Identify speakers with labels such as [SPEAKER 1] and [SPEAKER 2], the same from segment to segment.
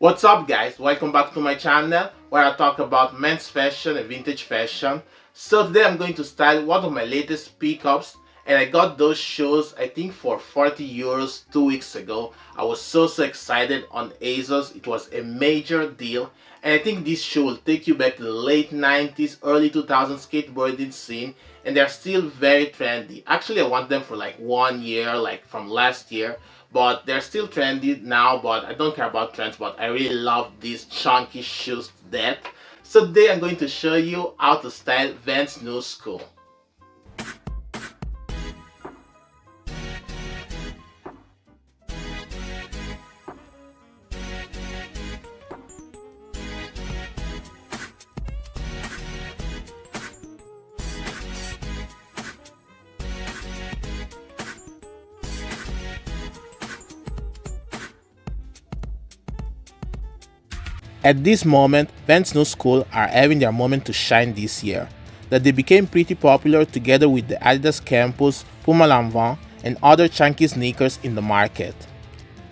[SPEAKER 1] What's up guys, welcome back to my channel where I talk about men's fashion and vintage fashion. So today I'm going to style one of my latest pickups, and I got those shoes I think for 40 euros 2 weeks ago. I was so excited on Azul. It was a major deal, and I think this shoe will take you back to the late 90s, early 2000s skateboarding scene, and they're still very trendy. Actually I want them for like 1 year, like from last year, but they're still trendy now. But I don't care about trends, but I really love these chunky shoes to death. So today I'm going to show you how to style Vans Knu Skool. At this moment, Vans Knu Skool are having their moment to shine this year, that they became pretty popular together with the Adidas Campus, Puma Lanvin, and other chunky sneakers in the market.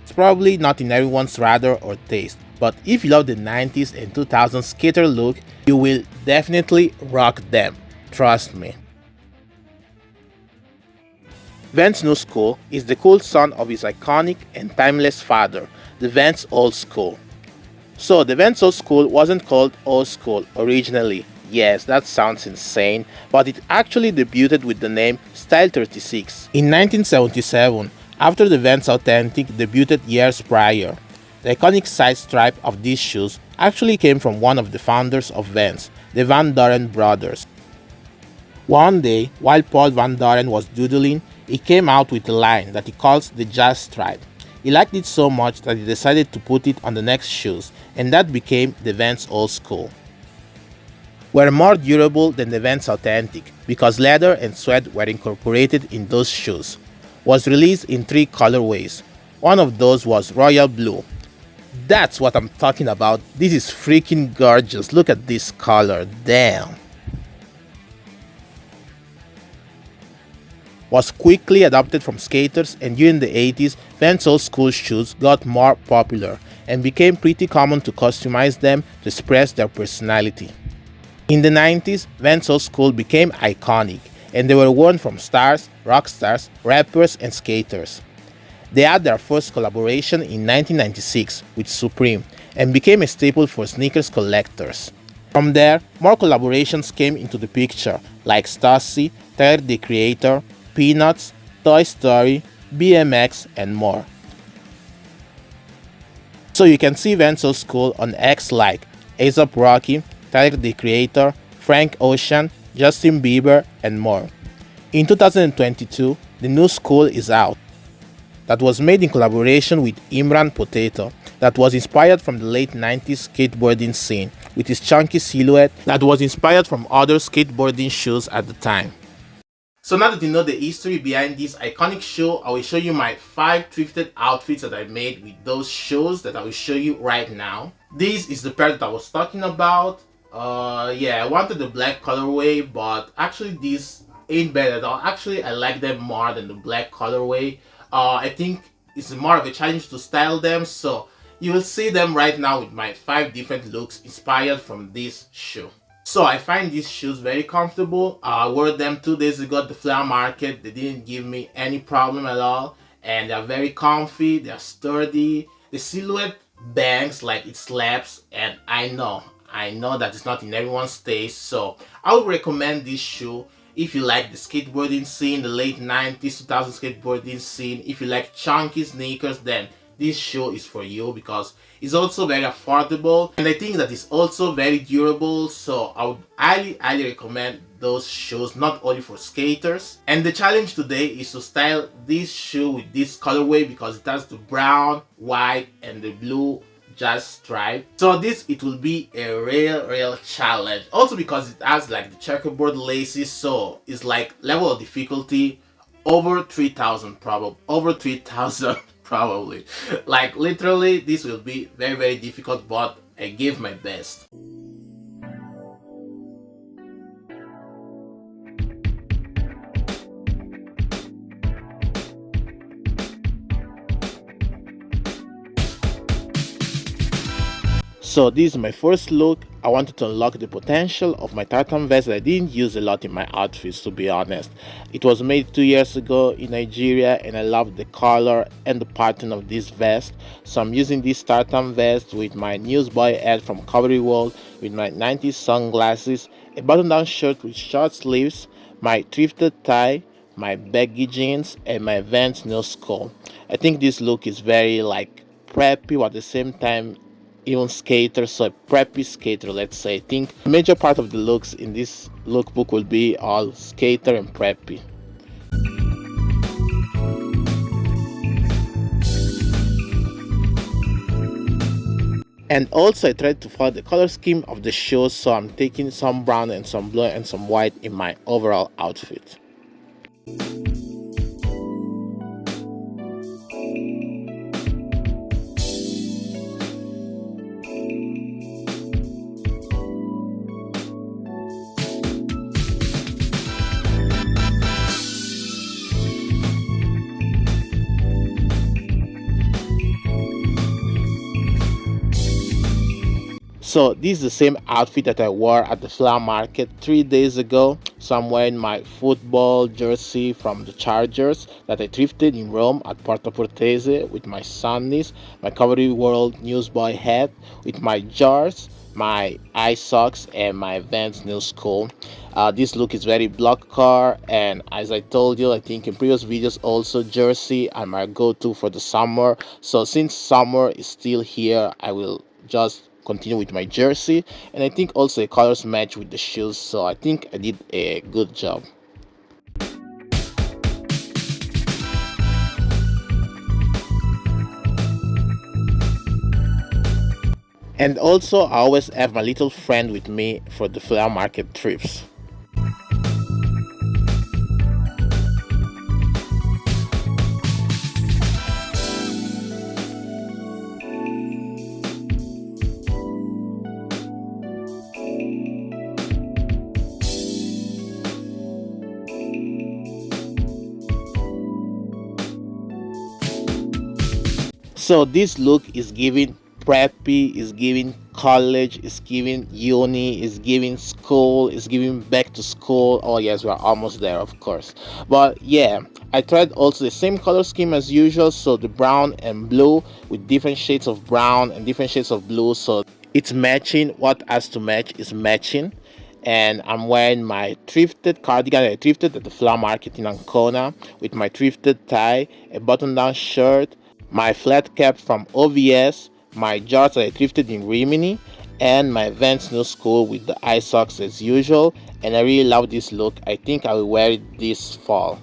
[SPEAKER 1] It's probably not in everyone's radar or taste, but if you love the 90s and 2000s skater look, you will definitely rock them, trust me. Vans Knu Skool is the cool son of his iconic and timeless father, the Vans Old Skool. So the Vans Old Skool wasn't called Old Skool originally. Yes, that sounds insane, but it actually debuted with the name Style 36 in 1977, after the Vans Authentic debuted years prior. The iconic side stripe of these shoes actually came from one of the founders of Vans, the Van Doren brothers. One day, while Paul Van Doren was doodling, he came out with a line that he calls the jazz stripe. He liked it so much that he decided to put it on the next shoes, and that became the Vans Old Skool. Were more durable than the Vans Authentic because leather and sweat were incorporated in those shoes. Was released in 3 colorways. One of those was royal blue. That's what I'm talking about. This is freaking gorgeous. Look at this color. Damn. Was quickly adopted from skaters, and during the 80s, Vans Old Skool shoes got more popular and became pretty common to customize them to express their personality. In the 90s, Vans Old Skool became iconic, and they were worn from stars, rock stars, rappers, and skaters. They had their first collaboration in 1996 with Supreme and became a staple for sneakers collectors. From there, more collaborations came into the picture, like Stussy, Tyler the Creator, Peanuts, Toy Story, BMX, and more. So you can see Vans Old Skool on X like A$AP Rocky, Tyler the Creator, Frank Ocean, Justin Bieber, and more. In 2022, the Knu Skool is out. That was made in collaboration with Imran Potato, that was inspired from the late 90s skateboarding scene, with his chunky silhouette that was inspired from other skateboarding shoes at the time. So now that you know the history behind this iconic shoe, I will show you my 5 thrifted outfits that I made with those shoes that I will show you right now. This is the pair that I was talking about. Yeah, I wanted the black colorway, but actually these ain't bad at all. Actually, I like them more than the black colorway. I think it's more of a challenge to style them, so you will see them right now with my 5 different looks inspired from this shoe. So I find these shoes very comfortable. I wore them 2 days ago at the flea market. They didn't give me any problem at all, and they're very comfy, they're sturdy. The silhouette bangs like it slaps, and I know that it's not in everyone's taste, so I would recommend this shoe if you like the skateboarding scene, the late 90s 2000 skateboarding scene. If you like chunky sneakers, then this shoe is for you because it's also very affordable, and I think that it's also very durable, so I would highly recommend those shoes, not only for skaters. And the challenge today is to style this shoe with this colorway because it has the brown, white, and the blue jazz stripe. So it will be a real challenge, also because it has like the checkerboard laces, so it's like level of difficulty over 3000 probably. Like literally this will be very difficult, but I gave my best. So this is my first look. I wanted to unlock the potential of my tartan vest that I didn't use a lot in my outfits, to be honest. It was made 2 years ago in Nigeria and I love the color and the pattern of this vest. So I'm using this tartan vest with my newsboy hat from Cavalry World, with my 90s sunglasses, a button-down shirt with short sleeves, my thrifted tie, my baggy jeans, and my Vans Knu Skool. I think this look is very like preppy, but at the same time even skater, so a preppy skater, let's say. I think the major part of the looks in this lookbook will be all skater and preppy. And also I tried to follow the color scheme of the shoes, so I'm taking some brown and some blue and some white in my overall outfit. So this is the same outfit that I wore at the flower market 3 days ago. So I'm wearing my football jersey from the Chargers that I thrifted in Rome at Porta Portese, with my sunnies, my Cavalry World newsboy hat, with my jars, my eye socks, and my Vans Knu Skool. This look is very block car, and as I told you, I think in previous videos also, jersey are my go-to for the summer. So since summer is still here, I will just continue with my jersey, and I think also the colors match with the shoes, so I think I did a good job. And also I always have my little friend with me for the flower market trips. So this look is giving preppy, is giving college, is giving uni, is giving school, is giving back to school. Oh yes, we're almost there, of course. But yeah, I tried also the same color scheme as usual, so the brown and blue with different shades of brown and different shades of blue, so it's matching. What has to match is matching. And I'm wearing my thrifted cardigan that I thrifted at the flower market in Ancona, with my thrifted tie, a button-down shirt, my flat cap from OVS, my jars that I thrifted in Rimini, and my Vans Knu Skool with the eye socks as usual. And I really love this look. I think I will wear it this fall.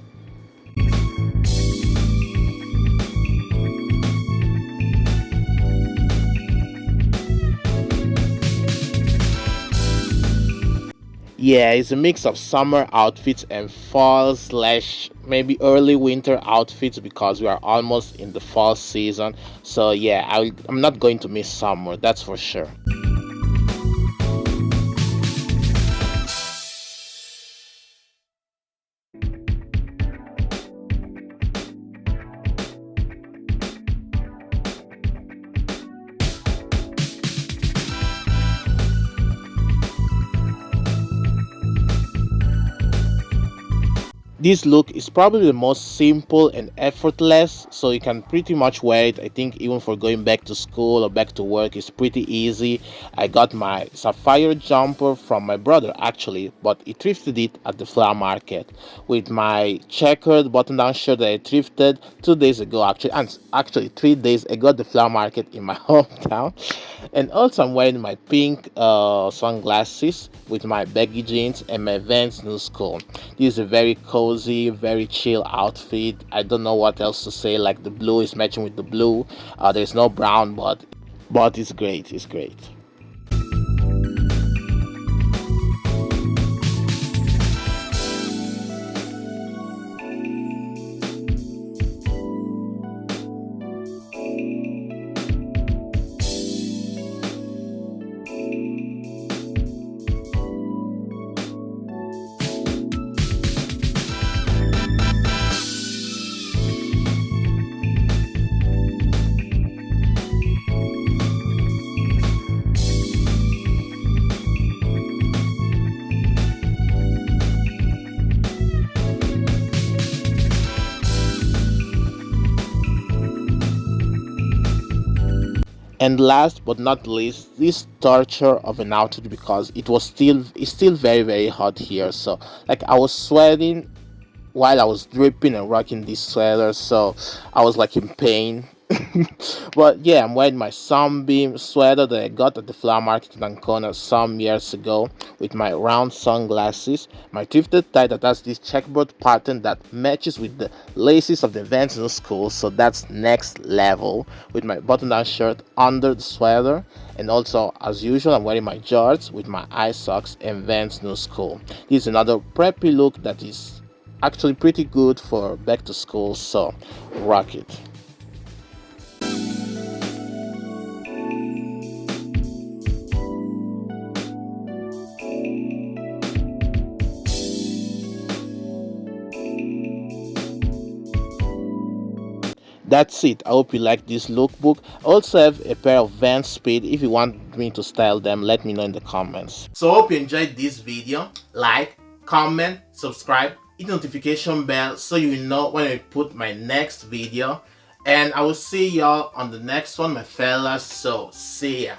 [SPEAKER 1] Yeah, it's a mix of summer outfits and fall slash maybe early winter outfits, because we are almost in the fall season. So yeah, I'm not going to miss summer, that's for sure. This look is probably the most simple and effortless, so you can pretty much wear it. I think even for going back to school or back to work, it's pretty easy. I got my sapphire jumper from my brother actually, but he thrifted it at the flower market, with my checkered button-down shirt that I thrifted 2 days ago actually 3 days ago at the flower market in my hometown. And also I'm wearing my pink sunglasses with my baggy jeans and my Vans Knu Skool. This is a very cozy, very chill outfit. I don't know what else to say, like the blue is matching with the blue. There's no brown, but it's great, it's great. And last but not least, this torture of an outfit, because it's still very very hot here. So like I was sweating while I was dripping and rocking this sweater, so I was like in pain. But yeah, I'm wearing my Sunbeam sweater that I got at the flower market in Ancona some years ago, with my round sunglasses, my thrifted tie that has this checkerboard pattern that matches with the laces of the Vans Knu Skool, so that's next level, with my button-down shirt under the sweater. And also, as usual, I'm wearing my jorts with my eye socks and Vans Knu Skool. This is another preppy look that is actually pretty good for back to school, so rock it. That's it. I hope you like this lookbook. I also have a pair of Vans Speed. If you want me to style them, let me know in the comments. So I hope you enjoyed this video. Like, comment, subscribe, hit the notification bell so you will know when I put my next video. And I will see y'all on the next one, my fellas. So see ya.